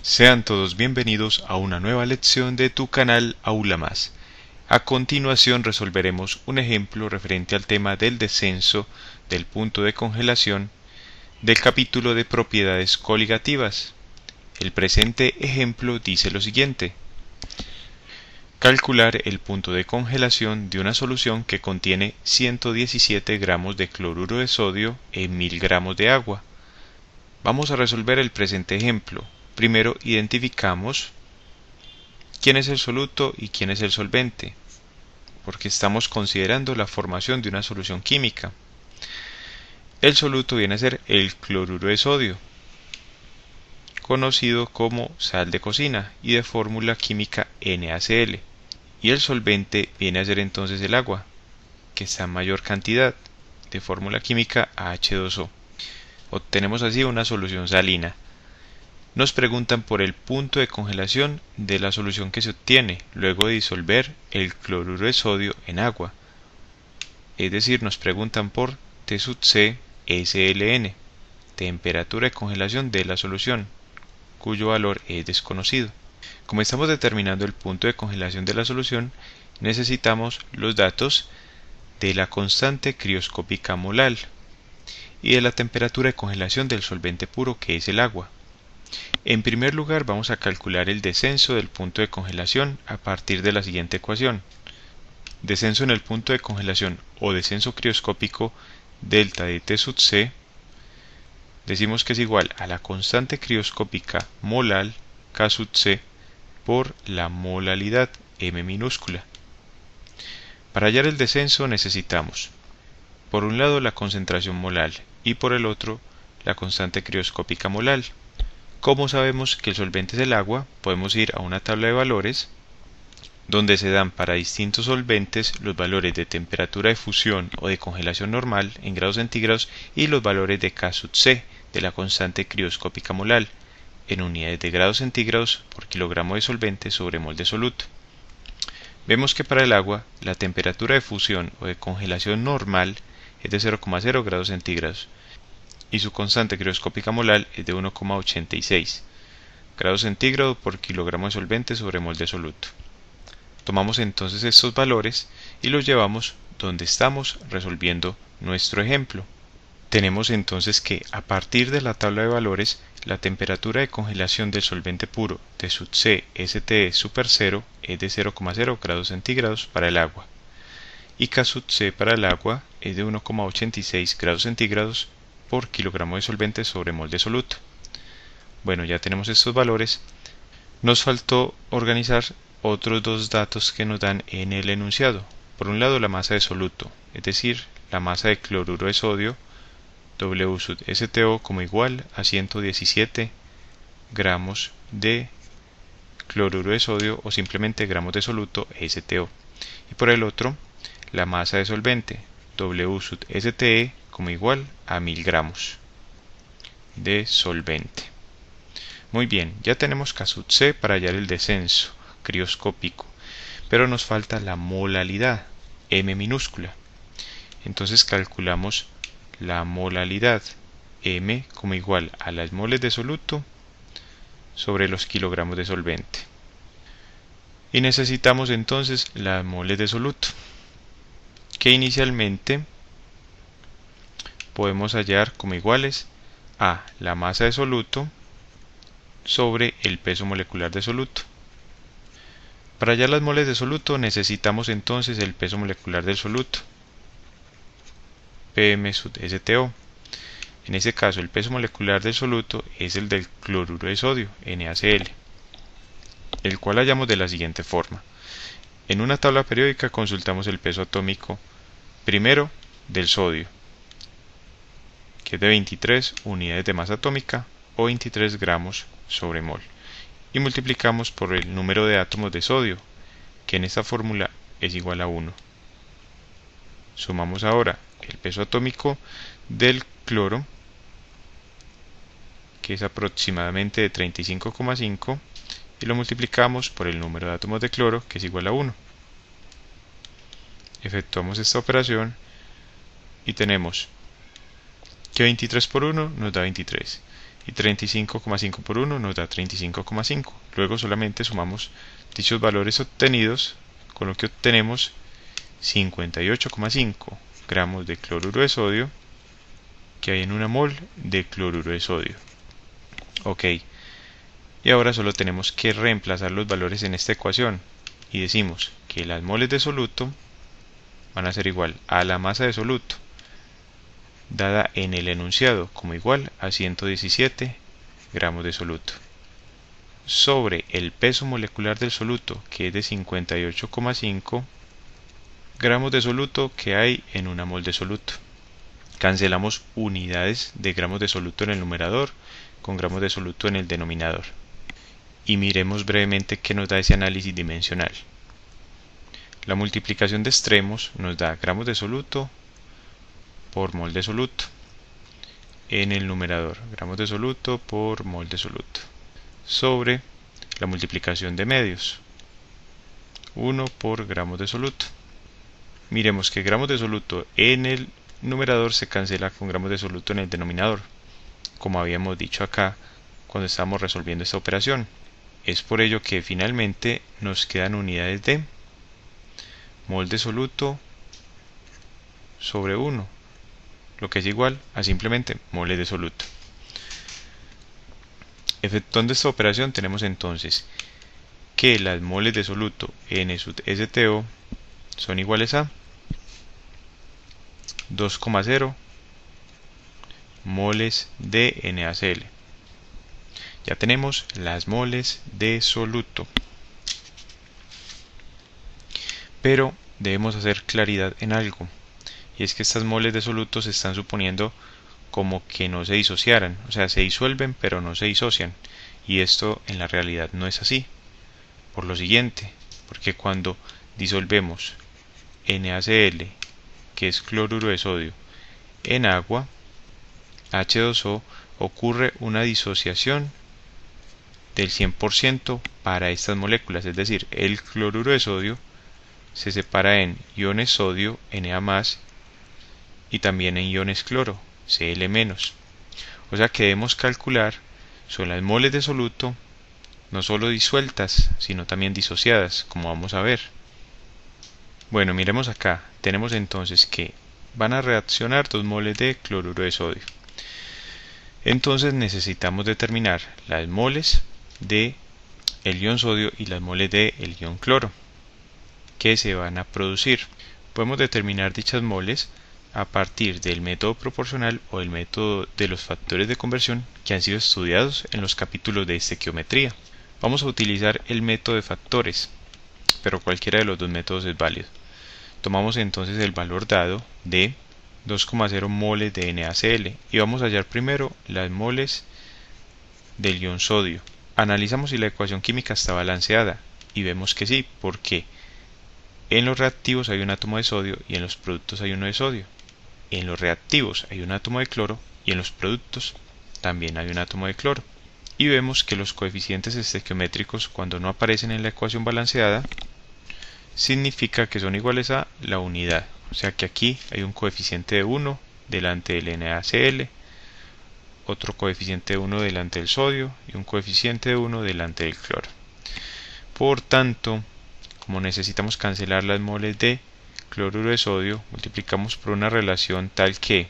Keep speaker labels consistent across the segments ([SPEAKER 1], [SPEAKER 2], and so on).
[SPEAKER 1] Sean todos bienvenidos a una nueva lección de tu canal Aula Más. A continuación resolveremos un ejemplo referente al tema del descenso del punto de congelación del capítulo de propiedades coligativas. El presente ejemplo dice lo siguiente: calcular el punto de congelación de una solución que contiene 117 gramos de cloruro de sodio en 1000 gramos de agua. Vamos a resolver el presente ejemplo. Primero identificamos quién es el soluto y quién es el solvente, porque estamos considerando la formación de una solución química. El soluto viene a ser el cloruro de sodio, conocido como sal de cocina y de fórmula química NaCl, y el solvente viene a ser entonces el agua, que está en mayor cantidad, de fórmula química H2O. Obtenemos así una solución salina. Nos preguntan por el punto de congelación de la solución que se obtiene luego de disolver el cloruro de sodio en agua. Es decir, nos preguntan por T sub C SLN, temperatura de congelación de la solución, cuyo valor es desconocido. Como estamos determinando el punto de congelación de la solución, necesitamos los datos de la constante crioscópica molar y de la temperatura de congelación del solvente puro, que es el agua. En primer lugar, vamos a calcular el descenso del punto de congelación a partir de la siguiente ecuación. Descenso en el punto de congelación o descenso crioscópico delta de T sub C, decimos que es igual a la constante crioscópica molar K sub C por la molalidad M minúscula. Para hallar el descenso necesitamos, por un lado, la concentración molar y por el otro, la constante crioscópica molar. Como sabemos que el solvente es el agua, podemos ir a una tabla de valores donde se dan para distintos solventes los valores de temperatura de fusión o de congelación normal en grados centígrados y los valores de K sub C de la constante crioscópica molar en unidades de grados centígrados por kilogramo de solvente sobre mol de soluto. Vemos que para el agua la temperatura de fusión o de congelación normal es de 0,0 grados centígrados y su constante crioscópica molar es de 1,86 grados centígrados por kilogramo de solvente sobre mol de soluto. Tomamos entonces estos valores y los llevamos donde estamos resolviendo nuestro ejemplo. Tenemos entonces que a partir de la tabla de valores, la temperatura de congelación del solvente puro T sub C STE super 0 es de 0,0 grados centígrados para el agua y K sub C para el agua es de 1,86 grados centígrados por kilogramo de solvente sobre mol de soluto. Bueno, ya tenemos estos valores. Nos faltó organizar otros dos datos que nos dan en el enunciado. Por un lado, la masa de soluto, es decir, la masa de cloruro de sodio W sub STO como igual a 117 gramos de cloruro de sodio o simplemente gramos de soluto STO. Y por el otro, la masa de solvente W sub STE como igual a 1000 gramos de solvente. Muy bien, ya tenemos K sub C para hallar el descenso crioscópico, pero nos falta la molalidad M minúscula. Entonces calculamos la molalidad M como igual a las moles de soluto sobre los kilogramos de solvente. Y necesitamos entonces las moles de soluto, que inicialmente podemos hallar como iguales a la masa de soluto sobre el peso molecular de soluto. Para hallar las moles de soluto necesitamos entonces el peso molecular del soluto, PM sub STO. En este caso el peso molecular del soluto es el del cloruro de sodio, NaCl, el cual hallamos de la siguiente forma. En una tabla periódica consultamos el peso atómico primero del sodio, que es de 23 unidades de masa atómica o 23 gramos sobre mol, y multiplicamos por el número de átomos de sodio, que en esta fórmula es igual a 1. Sumamos ahora el peso atómico del cloro, que es aproximadamente de 35,5, y lo multiplicamos por el número de átomos de cloro, que es igual a 1. Efectuamos esta operación y tenemos que 23 por 1 nos da 23 y 35,5 por 1 nos da 35,5. Luego solamente sumamos dichos valores obtenidos, con lo que obtenemos 58,5 gramos de cloruro de sodio que hay en una mol de cloruro de sodio. Ok, y ahora solo tenemos que reemplazar los valores en esta ecuación y decimos que las moles de soluto van a ser igual a la masa de soluto dada en el enunciado como igual a 117 gramos de soluto sobre el peso molecular del soluto, que es de 58,5 gramos de soluto que hay en una mol de soluto. Cancelamos unidades de gramos de soluto en el numerador con gramos de soluto en el denominador. Y miremos brevemente qué nos da ese análisis dimensional. La multiplicación de extremos nos da gramos de soluto por mol de soluto en el numerador, gramos de soluto por mol de soluto, sobre la multiplicación de medios, 1 por gramos de soluto. Miremos que gramos de soluto en el numerador se cancela con gramos de soluto en el denominador, como habíamos dicho acá cuando estábamos resolviendo esta operación. Es por ello que finalmente nos quedan unidades de mol de soluto sobre 1, lo que es igual a simplemente moles de soluto. Efectuando esta operación tenemos entonces que las moles de soluto N sub STO son iguales a 2,0 moles de NaCl. Ya tenemos las moles de soluto. Pero debemos hacer claridad en algo, y es que estas moles de soluto se están suponiendo como que no se disociaran, o sea, se disuelven pero no se disocian, y esto en la realidad no es así. Por lo siguiente, porque cuando disolvemos NaCl, que es cloruro de sodio, en agua, H2O, ocurre una disociación del 100% para estas moléculas, es decir, el cloruro de sodio se separa en iones sodio, Na+, y también en iones cloro, Cl-. O sea que debemos calcular son las moles de soluto no solo disueltas, sino también disociadas, como vamos a ver. Bueno, miremos acá, tenemos entonces que van a reaccionar 2 moles de cloruro de sodio. Entonces necesitamos determinar las moles de el ion sodio y las moles de el ion cloro que se van a producir. Podemos determinar dichas moles a partir del método proporcional o el método de los factores de conversión que han sido estudiados en los capítulos de estequiometría. Vamos a utilizar el método de factores, pero cualquiera de los dos métodos es válido. Tomamos entonces el valor dado de 2,0 moles de NaCl y vamos a hallar primero las moles del ion sodio. Analizamos si la ecuación química está balanceada y vemos que sí, porque en los reactivos hay un átomo de sodio y en los productos hay uno de sodio. En los reactivos hay un átomo de cloro y en los productos también hay un átomo de cloro. Y vemos que los coeficientes estequiométricos, cuando no aparecen en la ecuación balanceada, significa que son iguales a la unidad. O sea que aquí hay un coeficiente de 1 delante del NaCl, otro coeficiente de 1 delante del sodio y un coeficiente de 1 delante del cloro. Por tanto, como necesitamos cancelar las moles de cloruro de sodio, multiplicamos por una relación tal que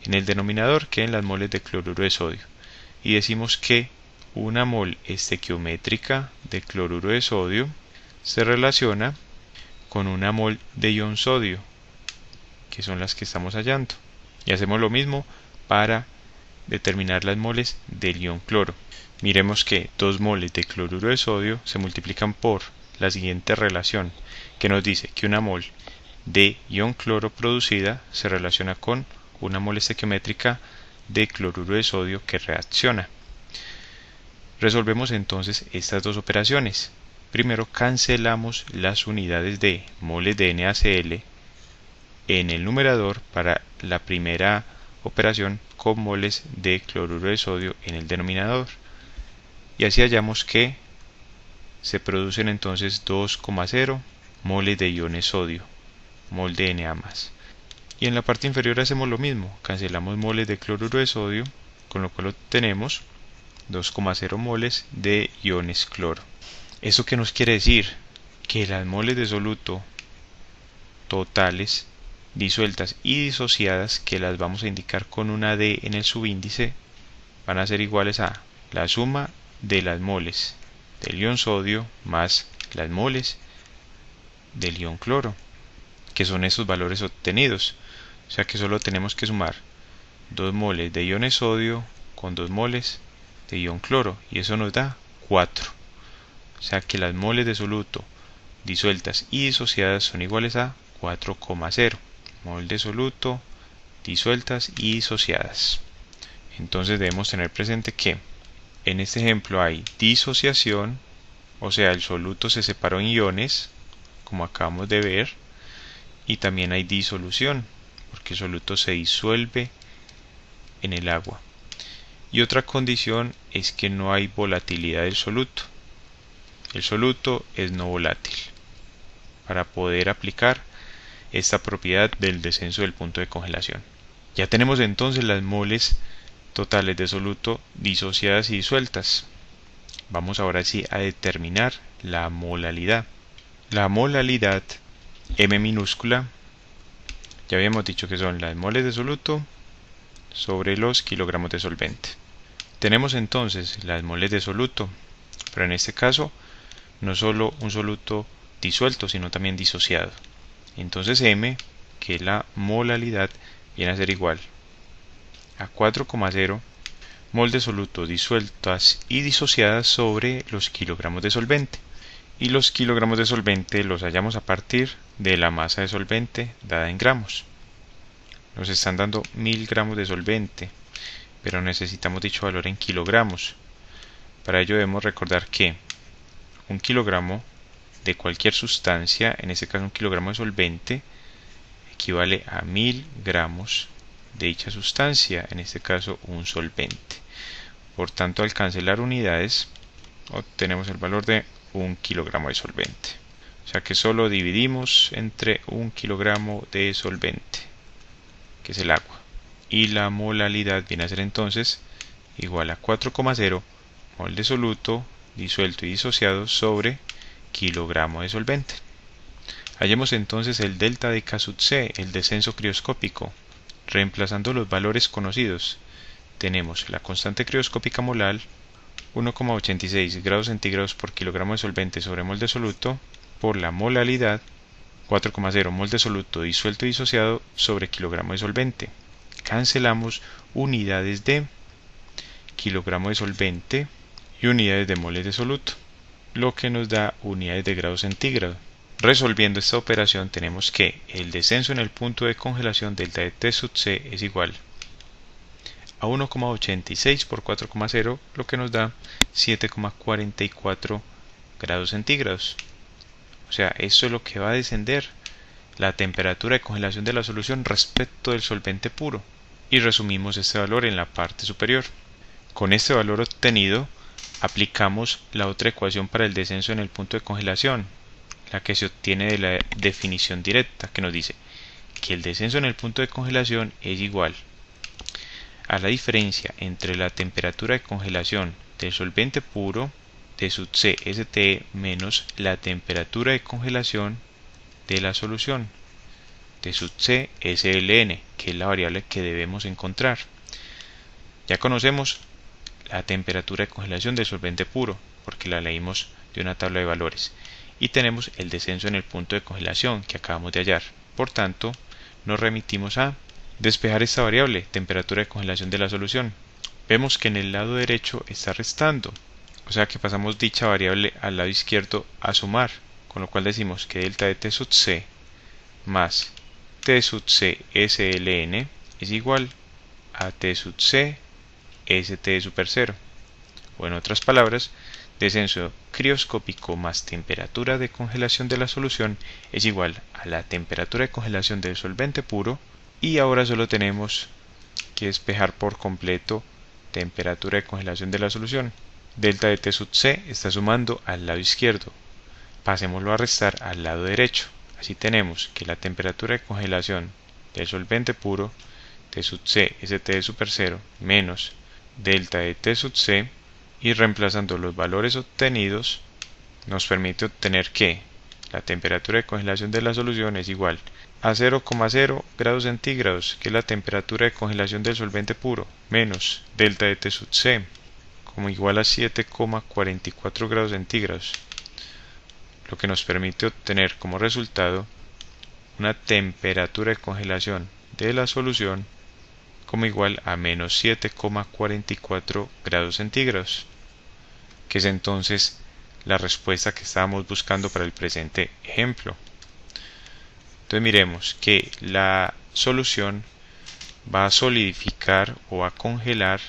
[SPEAKER 1] en el denominador queden las moles de cloruro de sodio y decimos que una mol estequiométrica de cloruro de sodio se relaciona con una mol de ion sodio, que son las que estamos hallando, y hacemos lo mismo para determinar las moles del ion cloro. Miremos que 2 moles de cloruro de sodio se multiplican por la siguiente relación, que nos dice que una mol de ion cloro producida se relaciona con una mol estequiométrica de cloruro de sodio que reacciona. Resolvemos entonces estas dos operaciones. Primero cancelamos las unidades de moles de NaCl en el numerador para la primera operación con moles de cloruro de sodio en el denominador. Y así hallamos que se producen entonces 2,0 moles de iones sodio, mol de Na+. Y en la parte inferior hacemos lo mismo, cancelamos moles de cloruro de sodio con lo cual obtenemos 2,0 moles de iones cloro. ¿Eso qué nos quiere decir? Que las moles de soluto totales, disueltas y disociadas, que las vamos a indicar con una D en el subíndice, van a ser iguales a la suma de las moles del ion sodio más las moles del ion cloro, que son esos valores obtenidos. O sea que solo tenemos que sumar 2 moles de iones sodio con 2 moles de ion cloro, y eso nos da 4. O sea que las moles de soluto disueltas y disociadas son iguales a 4,0 mol de soluto disueltas y disociadas. Entonces debemos tener presente que en este ejemplo hay disociación, o sea, el soluto se separó en iones, como acabamos de ver, y también hay disolución, porque el soluto se disuelve en el agua. Y otra condición es que no hay volatilidad del soluto. El soluto es no volátil, para poder aplicar esta propiedad del descenso del punto de congelación. Ya tenemos entonces las moles totales de soluto disociadas y disueltas. Vamos ahora sí a determinar la molalidad. La molalidad M minúscula, ya habíamos dicho que son las moles de soluto sobre los kilogramos de solvente. Tenemos entonces las moles de soluto, pero en este caso no solo un soluto disuelto, sino también disociado. Entonces M, que es la molalidad, viene a ser igual a 4,0 mol de soluto disueltas y disociadas sobre los kilogramos de solvente. Y los kilogramos de solvente los hallamos a partir de la masa de solvente dada en gramos. Nos están dando 1000 gramos de solvente, pero necesitamos dicho valor en kilogramos. Para ello debemos recordar que un kilogramo de cualquier sustancia, en este caso un kilogramo de solvente, equivale a 1000 gramos de dicha sustancia, en este caso un solvente. Por tanto, al cancelar unidades, obtenemos el valor de 1 kilogramo de solvente. O sea que solo dividimos entre 1 kilogramo de solvente, que es el agua. Y la molalidad viene a ser entonces igual a 4,0 mol de soluto disuelto y disociado sobre kilogramo de solvente. Hallemos entonces el delta de K sub C, el descenso crioscópico. Reemplazando los valores conocidos, tenemos la constante crioscópica molar 1,86 grados centígrados por kilogramo de solvente sobre mol de soluto, por la molalidad 4,0 mol de soluto disuelto y disociado sobre kilogramo de solvente. Cancelamos unidades de kilogramo de solvente y unidades de moles de soluto, lo que nos da unidades de grado centígrado. Resolviendo esta operación tenemos que el descenso en el punto de congelación delta de T sub C es igual a 1,86 por 4,0, lo que nos da 7,44 grados centígrados. O sea, esto es lo que va a descender la temperatura de congelación de la solución respecto del solvente puro. Y resumimos este valor en la parte superior. Con este valor obtenido, aplicamos la otra ecuación para el descenso en el punto de congelación, la que se obtiene de la definición directa, que nos dice que el descenso en el punto de congelación es igual a la diferencia entre la temperatura de congelación del solvente puro T sub C STE menos la temperatura de congelación de la solución T sub C SLN, que es la variable que debemos encontrar. Ya conocemos la temperatura de congelación del solvente puro, porque la leímos de una tabla de valores. Y tenemos el descenso en el punto de congelación que acabamos de hallar. Por tanto, nos remitimos a despejar esta variable, temperatura de congelación de la solución. Vemos que en el lado derecho está restando, o sea que pasamos dicha variable al lado izquierdo a sumar, con lo cual decimos que delta de T sub C más T sub C SLN es igual a T sub C ST super 0. O en otras palabras, descenso crioscópico más temperatura de congelación de la solución es igual a la temperatura de congelación del solvente puro, y ahora solo tenemos que despejar por completo temperatura de congelación de la solución. Delta de T sub C está sumando al lado izquierdo, pasémoslo a restar al lado derecho. Así tenemos que la temperatura de congelación del solvente puro T sub C ST super 0 menos delta de T sub C, y reemplazando los valores obtenidos nos permite obtener que la temperatura de congelación de la solución es igual a 0,0 grados centígrados, que es la temperatura de congelación del solvente puro, menos delta de T sub C, como igual a 7,44 grados centígrados, lo que nos permite obtener como resultado una temperatura de congelación de la solución como igual a menos 7,44 grados centígrados, que es entonces la respuesta que estábamos buscando para el presente ejemplo. Entonces miremos que la solución va a solidificar o a congelar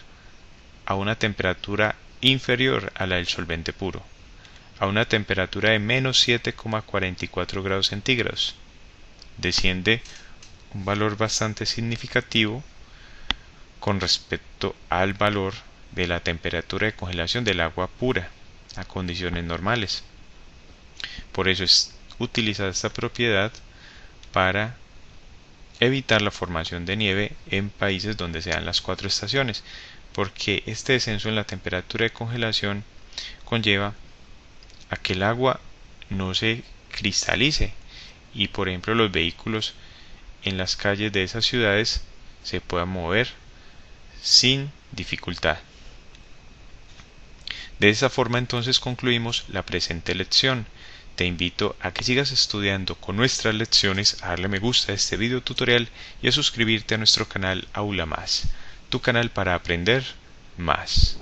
[SPEAKER 1] a una temperatura inferior a la del solvente puro, a una temperatura de menos 7,44 grados centígrados. Desciende un valor bastante significativo con respecto al valor de la temperatura de congelación del agua pura a condiciones normales. Por eso es utilizada esta propiedad para evitar la formación de nieve en países donde se dan las 4 estaciones, porque este descenso en la temperatura de congelación conlleva a que el agua no se cristalice y, por ejemplo, los vehículos en las calles de esas ciudades se puedan mover sin dificultad. De esa forma entonces concluimos la presente lección. Te invito a que sigas estudiando con nuestras lecciones, a darle me gusta a este video tutorial y a suscribirte a nuestro canal Aula Más, tu canal para aprender más.